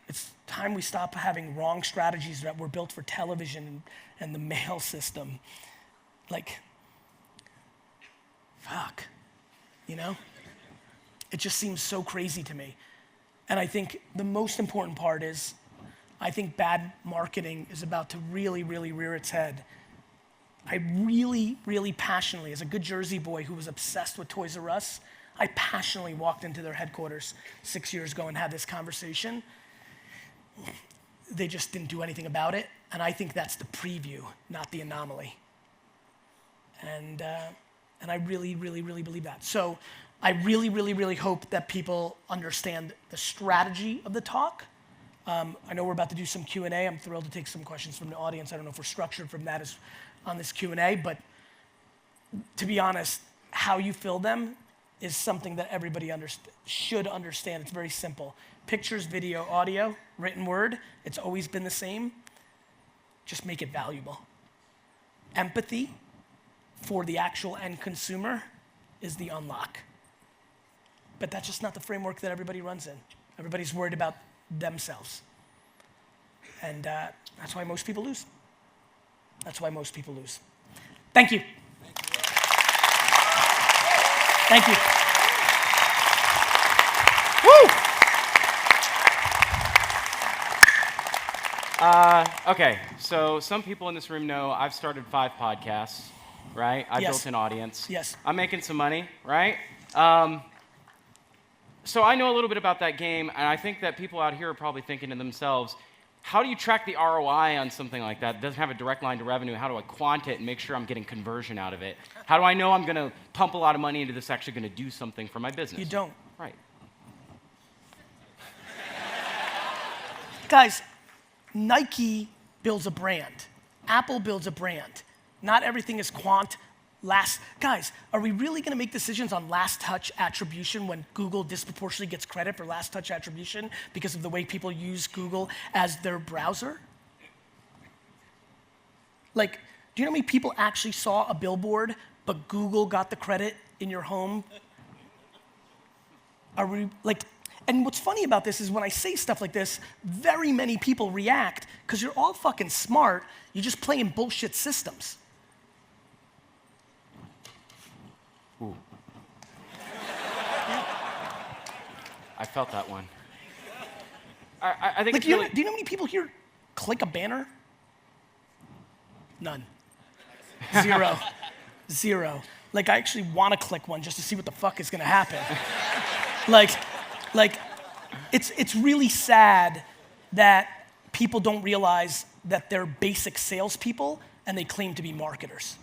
S1: It's time we stop having wrong strategies that were built for television and the mail system. Like, fuck, It just seems so crazy to me. And I think the most important part is, I think bad marketing is about to really, really rear its head. I really, really passionately, as a good Jersey boy who was obsessed with Toys R Us, I passionately walked into their headquarters 6 years ago and had this conversation. They just didn't do anything about it, and I think that's the preview, not the anomaly. And I really, really, really believe that. So I really, really, really hope that people understand the strategy of the talk. I know we're about to do some Q&A. I'm thrilled to take some questions from the audience. I don't know if we're structured from that as on this Q&A, but to be honest, how you fill them is something that everybody should understand. It's very simple. Pictures, video, audio, written word, it's always been the same. Just make it valuable. Empathy for the actual end consumer is the unlock. But that's just not the framework that everybody runs in. Everybody's worried about themselves. And that's why most people lose. That's why most people lose. Thank you. Thank you. Woo!
S2: Okay, so some people in this room know I've started 5 podcasts, right? I built an audience.
S1: Yes.
S2: I'm making some money, right? So I know a little bit about that game, and I think that people out here are probably thinking to themselves, how do you track the ROI on something like that? It doesn't have a direct line to revenue. How do I quant it and make sure I'm getting conversion out of it? How do I know I'm going to pump a lot of money into this actually going to do something for my business?
S1: You don't.
S2: Right.
S1: Guys, Nike builds a brand. Apple builds a brand. Not everything is quant. Guys, are we really going to make decisions on last touch attribution when Google disproportionately gets credit for last touch attribution because of the way people use Google as their browser? Like, do you know how many people actually saw a billboard, but Google got the credit in your home? Are we, like, and what's funny about this is when I say stuff like this, very many people react because you're all fucking smart, you're just playing bullshit systems.
S2: Ooh. I felt that one. I think
S1: like,
S2: it's really...
S1: do you know how many people here click a banner? None. Zero. Zero. Like, I actually want to click one just to see what the fuck is going to happen. like, it's really sad that people don't realize that they're basic salespeople and they claim to be marketers.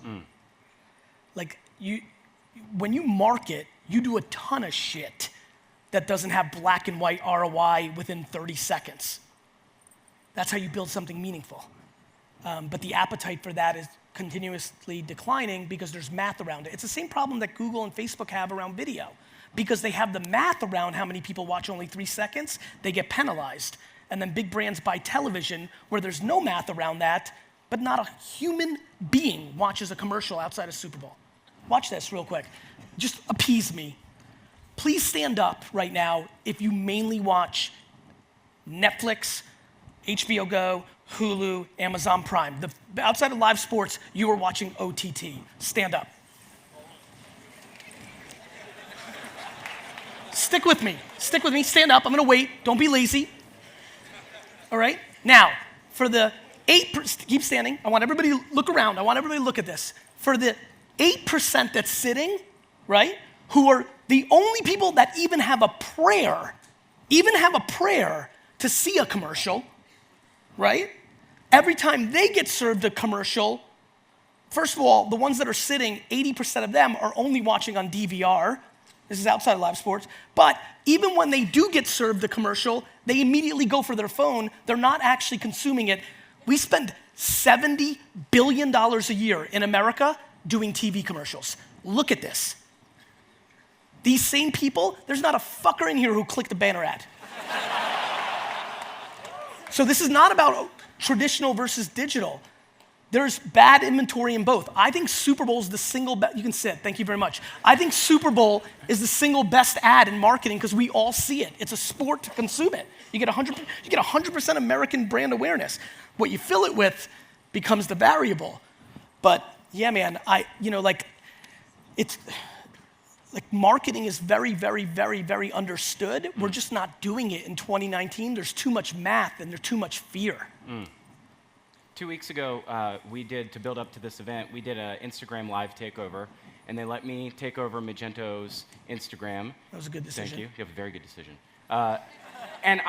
S1: Like, when you market, you do a ton of shit that doesn't have black and white ROI within 30 seconds. That's how you build something meaningful. But the appetite for that is continuously declining because there's math around it. It's the same problem that Google and Facebook have around video. Because they have the math around how many people watch only 3 seconds, they get penalized. And then big brands buy television where there's no math around that, but not a human being watches a commercial outside of Super Bowl. Watch this real quick. Just appease me. Please stand up right now if you mainly watch Netflix, HBO Go, Hulu, Amazon Prime. Outside of live sports, you are watching OTT. Stand up. Stick with me, stand up, I'm gonna wait, don't be lazy. All right, now, for the 8%, keep standing, I want everybody to look around, I want everybody to look at this. For the 8% that's sitting, right, who are the only people that even have a prayer to see a commercial, right? Every time they get served a commercial, first of all, the ones that are sitting, 80% of them are only watching on DVR. This is outside of live sports. But even when they do get served the commercial, they immediately go for their phone. They're not actually consuming it. We spend $70 billion a year in America doing TV commercials. Look at this. These same people, there's not a fucker in here who clicked a banner ad. So this is not about traditional versus digital. There's bad inventory in both. I think Super Bowl is the single best, you can sit, thank you very much. I think Super Bowl is the single best ad in marketing because we all see it. It's a sport to consume it. You get 100% American brand awareness. What you fill it with becomes the variable. But yeah, man, marketing is very, very, very, very understood. We're just not doing it in 2019. There's too much math and there's too much fear.
S2: 2 weeks ago, to build up to this event, we did an Instagram live takeover, and they let me take over Magento's Instagram.
S1: That was a good decision.
S2: Thank you. You have a very good decision. And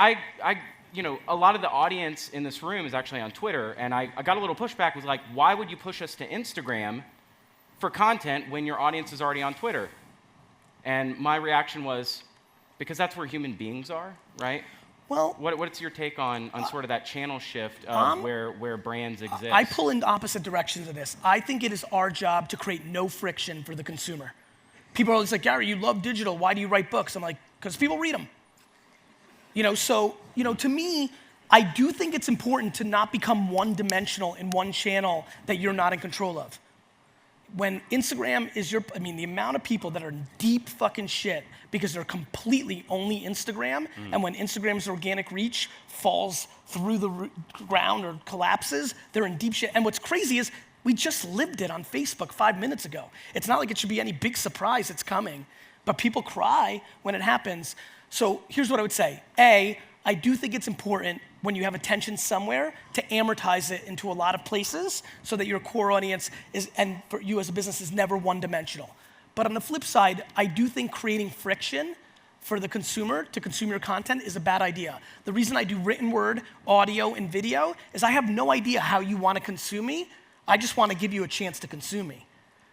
S2: a lot of the audience in this room is actually on Twitter, and I got a little pushback. Was like, why would you push us to Instagram for content when your audience is already on Twitter? And my reaction was, because that's where human beings are, right?
S1: Well,
S2: what's your take on sort of that channel shift of where brands exist?
S1: I pull in opposite directions of this. I think it is our job to create no friction for the consumer. People are always like, Gary, you love digital. Why do you write books? I'm like, because people read them. To me, I do think it's important to not become one-dimensional in one channel that you're not in control of. When Instagram is the amount of people that are in deep fucking shit because they're completely only Instagram, and when Instagram's organic reach falls through the ground or collapses, they're in deep shit. And what's crazy is we just lived it on Facebook 5 minutes ago. It's not like it should be any big surprise it's coming, but people cry when it happens. So here's what I would say. A, I do think it's important when you have attention somewhere to amortize it into a lot of places so that your core audience and for you as a business is never one-dimensional. But on the flip side, I do think creating friction for the consumer to consume your content is a bad idea. The reason I do written word, audio, and video is I have no idea how you want to consume me. I just want to give you a chance to consume me.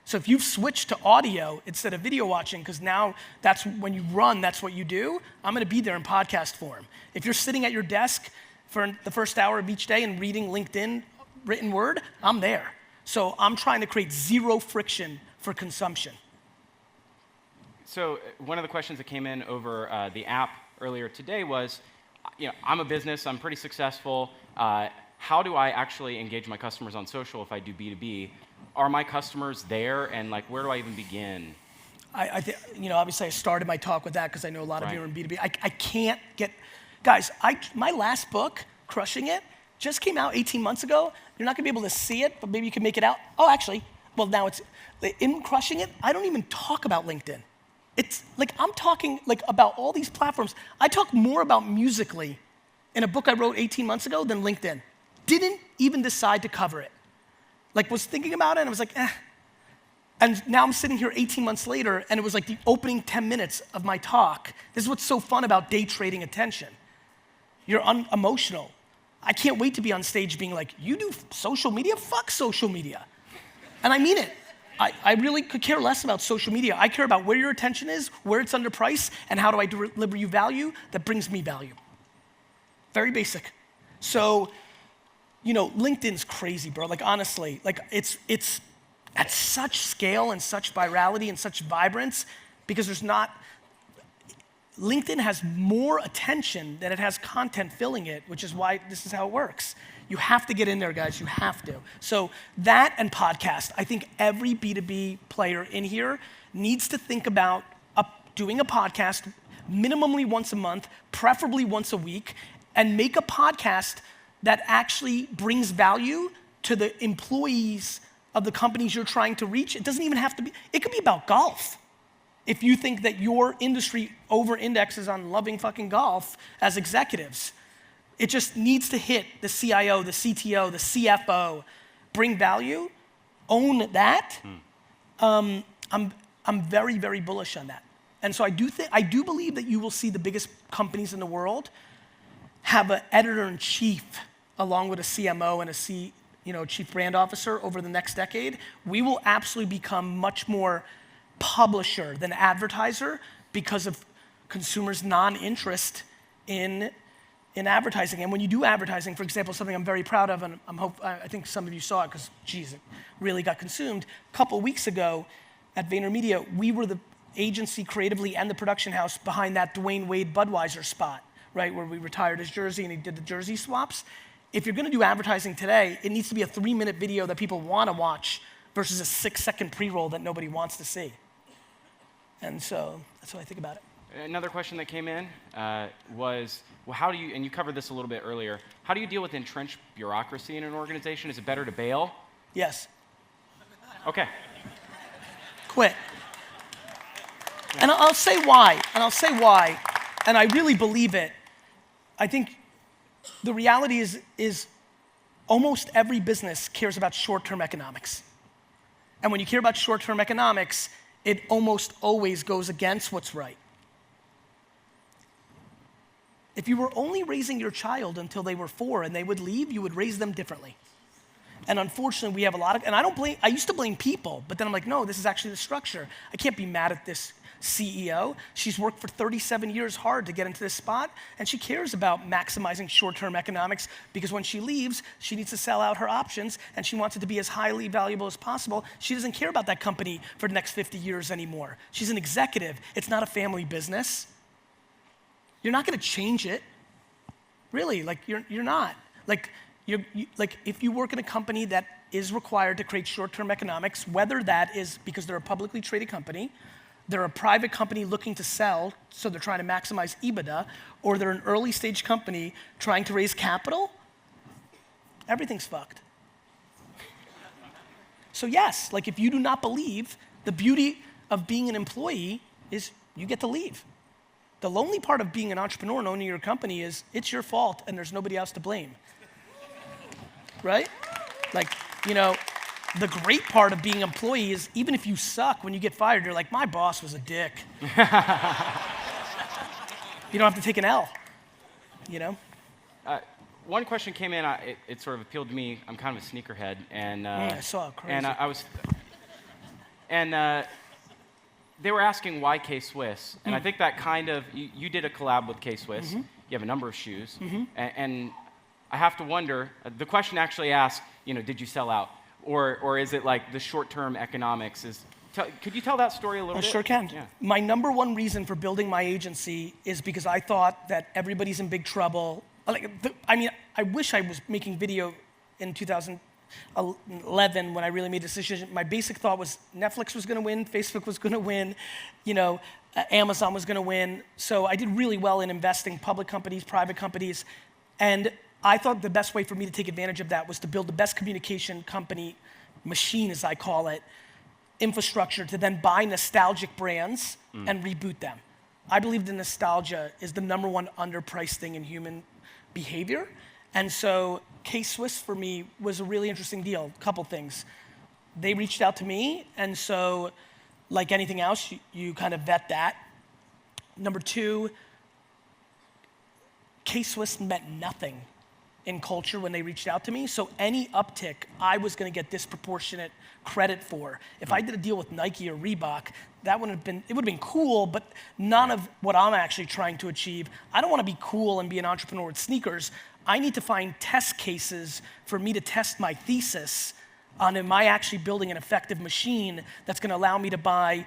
S1: So if you've switched to audio instead of video watching, because now that's when you run, that's what you do, I'm gonna be there in podcast form. If you're sitting at your desk for the first hour of each day and reading LinkedIn written word, I'm there. So I'm trying to create zero friction for consumption.
S2: So one of the questions that came in over the app earlier today was, I'm a business, I'm pretty successful. How do I actually engage my customers on social if I do B2B? Are my customers there, and where do I even begin?
S1: Obviously I started my talk with that because I know a lot of you are in B2B. I can't get, guys, my last book, Crushing It, just came out 18 months ago. You're not gonna be able to see it, but maybe you can make it out. Oh, actually, well now it's, in Crushing It, I don't even talk about LinkedIn. It's I'm talking about all these platforms. I talk more about Musical.ly in a book I wrote 18 months ago than LinkedIn. Didn't even decide to cover it. Was thinking about it and I was like, eh. And now I'm sitting here 18 months later and it was the opening 10 minutes of my talk. This is what's so fun about day trading attention. You're unemotional. I can't wait to be on stage being like, you do social media? Fuck social media. And I mean it. I really could care less about social media. I care about where your attention is, where it's underpriced, and how do I deliver you value that brings me value. Very basic. So, LinkedIn's crazy, bro. Honestly, it's at such scale and such virality and such vibrance because LinkedIn has more attention than it has content filling it, which is why this is how it works. You have to get in there, guys, you have to. So that and podcast, I think every B2B player in here needs to think about doing a podcast minimally once a month, preferably once a week, and make a podcast that actually brings value to the employees of the companies you're trying to reach. It doesn't even have to be, it could be about golf. if you think that your industry over-indexes on loving fucking golf as executives. It just needs to hit the CIO, the CTO, the CFO, bring value, own that. I'm very, very bullish on that. And so I do believe that you will see the biggest companies in the world have an editor-in-chief along with a CMO and a chief brand officer over the next decade. We will absolutely become much more publisher than advertiser because of consumers' non-interest in advertising. And when you do advertising, for example, something I'm very proud of, and I think some of you saw it because, geez, it really got consumed. A couple weeks ago at VaynerMedia, we were the agency creatively and the production house behind that Dwayne Wade Budweiser spot, right, where we retired his jersey and he did the jersey swaps. If you're gonna do advertising today, it needs to be a 3-minute video that people wanna watch versus a 6-second pre-roll that nobody wants to see. And so that's what I think about it.
S2: Another question that came in was, well, how do you, and you covered this a little bit earlier, how do you deal with entrenched bureaucracy in an organization? Is it better to bail?
S1: Yes.
S2: Okay.
S1: Quit. And I'll say why, and I really believe it. I think the reality is almost every business cares about short-term economics. And when you care about short-term economics, it almost always goes against what's right. If you were only raising your child until they were 4 and they would leave, you would raise them differently. And unfortunately, we have a lot of, and I used to blame people, but then I'm like, no, this is actually the structure. I can't be mad at this CEO. She's worked for 37 years hard to get into this spot, and she cares about maximizing short-term economics because when she leaves, she needs to sell out her options, and she wants it to be as highly valuable as possible. She doesn't care about that company for the next 50 years anymore. She's an executive. It's not a family business. You're not gonna change it. Really, like you're not. Like if you work in a company that is required to create short-term economics, whether that is because they're a publicly traded company, they're a private company looking to sell, so they're trying to maximize EBITDA, or they're an early stage company trying to raise capital, everything's fucked. So yes, like if you do not believe, the beauty of being an employee is you get to leave. The lonely part of being an entrepreneur and owning your company is it's your fault and there's nobody else to blame. Right? Like, the great part of being an employee is even if you suck, when you get fired, you're like, my boss was a dick. You don't have to take an L,
S2: One question came in, it sort of appealed to me. I'm kind of a sneakerhead, and
S1: I saw it, crazy.
S2: And they were asking why K-Swiss, and I think that kind of, you did a collab with K-Swiss. You have a number of shoes, and I have to wonder, the question actually asks, did you sell out? Or is it like the short-term economics is, could you tell that story a little bit?
S1: I sure can.
S2: Yeah.
S1: My number one reason for building my agency is because I thought that everybody's in big trouble. I wish I was making video in 2011 when I really made a decision. My basic thought was Netflix was gonna win, Facebook was gonna win, Amazon was gonna win. So I did really well in investing public companies, private companies, and I thought the best way for me to take advantage of that was to build the best communication company, machine as I call it, infrastructure to then buy nostalgic brands and reboot them. I believe the nostalgia is the number one underpriced thing in human behavior. And so K-Swiss for me was a really interesting deal. A couple things. They reached out to me, and so like anything else, you kind of vet that. Number two, K-Swiss meant nothing in culture when they reached out to me, so any uptick I was gonna get disproportionate credit for. If I did a deal with Nike or Reebok, it would have been cool, but none of what I'm actually trying to achieve. I don't wanna be cool and be an entrepreneur with sneakers. I need to find test cases for me to test my thesis on am I actually building an effective machine that's gonna allow me to buy,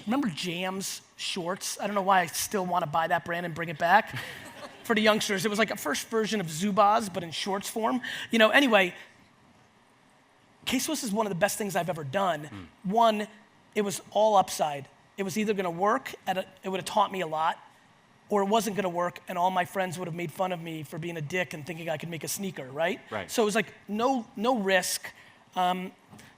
S1: remember Jams shorts? I don't know why I still wanna buy that brand and bring it back. For the youngsters, it was like a first version of Zubaz, but in shorts form. Anyway, K-Swiss is one of the best things I've ever done. One, it was all upside. It was either gonna work, it would have taught me a lot, or it wasn't gonna work, and all my friends would have made fun of me for being a dick and thinking I could make a sneaker, right? So it was like no risk. No,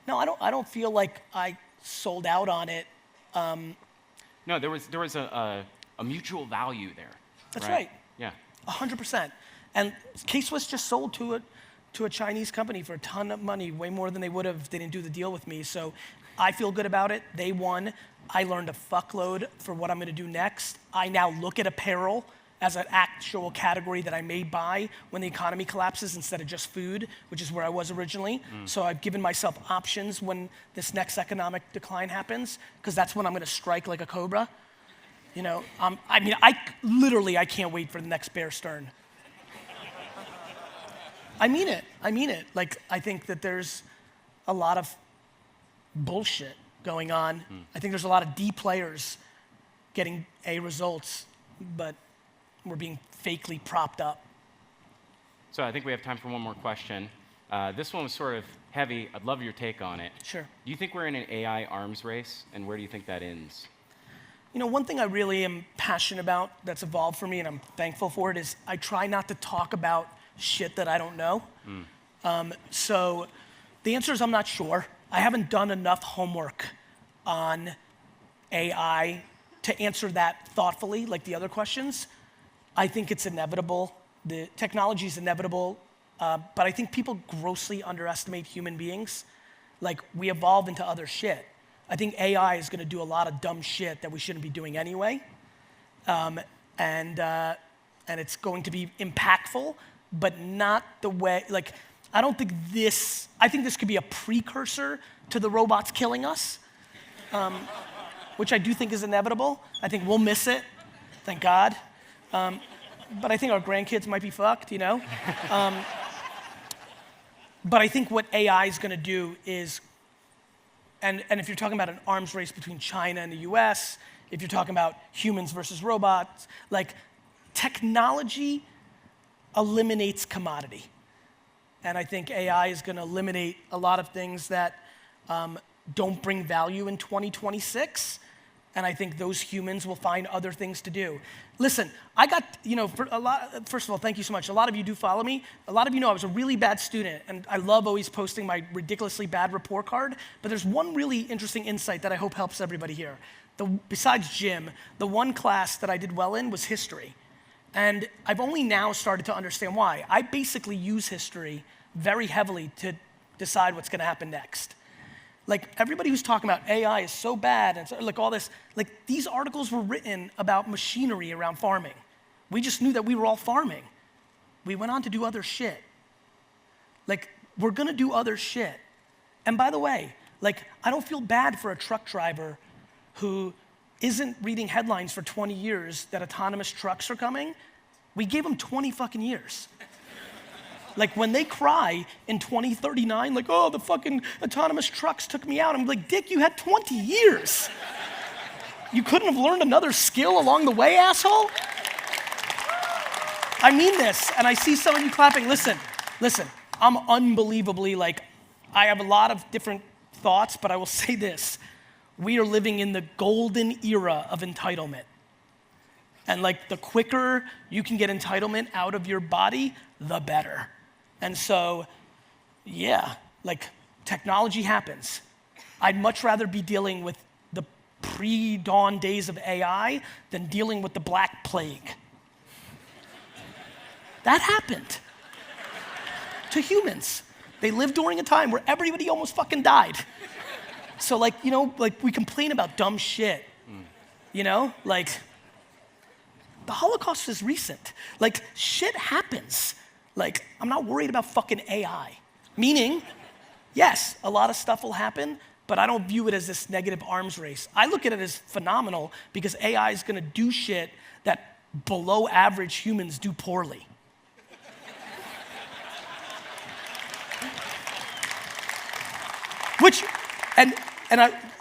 S1: I don't feel like I sold out on it
S2: No, there was a mutual value there.
S1: That's right.
S2: Yeah.
S1: 100%. And K-Swiss just sold to a Chinese company for a ton of money, way more than they would have if they didn't do the deal with me. So I feel good about it. They won. I learned a fuckload for what I'm gonna do next. I now look at apparel as an actual category that I may buy when the economy collapses instead of just food, which is where I was originally. So I've given myself options when this next economic decline happens, because that's when I'm gonna strike like a cobra. You know, I mean, I can't wait for the next Bear Stearns. I mean it. Like, I think that there's a lot of bullshit going on. I think there's a lot of D players getting A results, but we're being fakely propped up.
S2: So I think we have time for one more question. This one was sort of heavy. I'd love your take on it.
S1: Sure.
S2: Do you think we're in an AI arms race, and where do you think that ends?
S1: You know, one thing I really am passionate about that's evolved for me, and I'm thankful for it, is I try not to talk about shit that I don't know. So the answer is I'm not sure. I haven't done enough homework on AI to answer that thoughtfully, like the other questions. I think it's inevitable. The technology is inevitable, but I think people grossly underestimate human beings. Like, we evolve into other shit. I think AI is gonna do a lot of dumb shit that we shouldn't be doing anyway. And it's going to be impactful, but not the way, like, I think this could be a precursor to the robots killing us, which I do think is inevitable. I think we'll miss it, thank God. But I think our grandkids might be fucked, you know? But I think what AI is gonna do is, and if you're talking about an arms race between China and the US, if you're talking about humans versus robots, like, technology eliminates commodity. And I think AI is gonna eliminate a lot of things that don't bring value in 2026. And I think those humans will find other things to do. Listen, I got, you know, first of all, thank you so much. A lot of you do follow me. A lot of you know I was a really bad student, and I love always posting my ridiculously bad report card. But there's one really interesting insight that I hope helps everybody here. Besides gym, the one class that I did well in was history. And I've only now started to understand why. I basically use history very heavily to decide what's gonna happen next. Like, everybody who's talking about AI is so bad and so, like, all this, like, these articles were written about machinery around farming. We just knew that we were all farming. We went on to do other shit. Like, we're gonna do other shit. And by the way, like, I don't feel bad for a truck driver who isn't reading headlines for 20 years that autonomous trucks are coming. We gave them 20 fucking years. Like, when they cry in 2039, like, oh, the fucking autonomous trucks took me out, I'm like, Dick, you had 20 years. You couldn't have learned another skill along the way, asshole? I mean this, and I see some of you clapping. Listen, I'm unbelievably, like, I have a lot of different thoughts, but I will say this. We are living in the golden era of entitlement. And, like, the quicker you can get entitlement out of your body, the better. And so, yeah, like, technology happens. I'd much rather be dealing with the pre-dawn days of AI than dealing with the Black Plague. That happened to humans. They lived during a time where everybody almost fucking died. So, like, you know, like, we complain about dumb shit, you know? Like, the Holocaust is recent. Like, shit happens. Like, I'm not worried about fucking AI. Meaning, yes, a lot of stuff will happen, but I don't view it as this negative arms race. I look at it as phenomenal because AI is gonna do shit that below average humans do poorly. Which,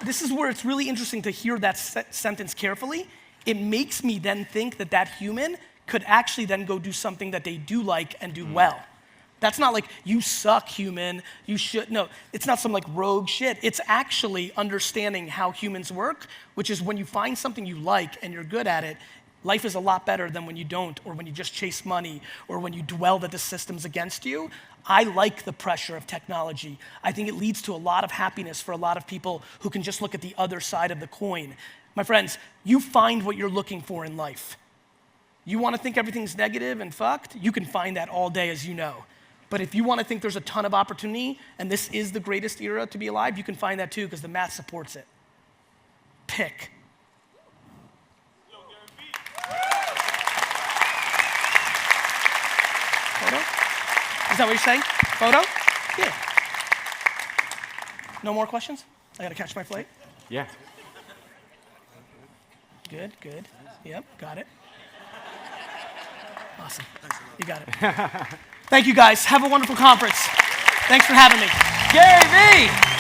S1: this is where it's really interesting to hear that sentence carefully. It makes me then think that that human could actually then go do something that they do like and do well. That's not like, you suck, human, you should, no, it's not some like rogue shit. It's actually understanding how humans work, which is when you find something you like and you're good at it, Life is a lot better than when you don't, or when you just chase money, or when you dwell that the system's against you. I like the pressure of technology. I think it leads to a lot of happiness for a lot of people who can just look at the other side of the coin. My friends, you find what you're looking for in life. You want to think everything's negative and fucked? You can find that all day, as you know. But if you want to think there's a ton of opportunity, and this is the greatest era to be alive, you can find that too, because the math supports it. Pick. Photo? Is that what you're saying? Photo? Yeah. No more questions? I gotta catch my flight.
S2: Yeah.
S1: Good, good. Yep, got it. Awesome. You got it. Thank you guys. Have a wonderful conference. Thanks for having me.
S2: Garyvee!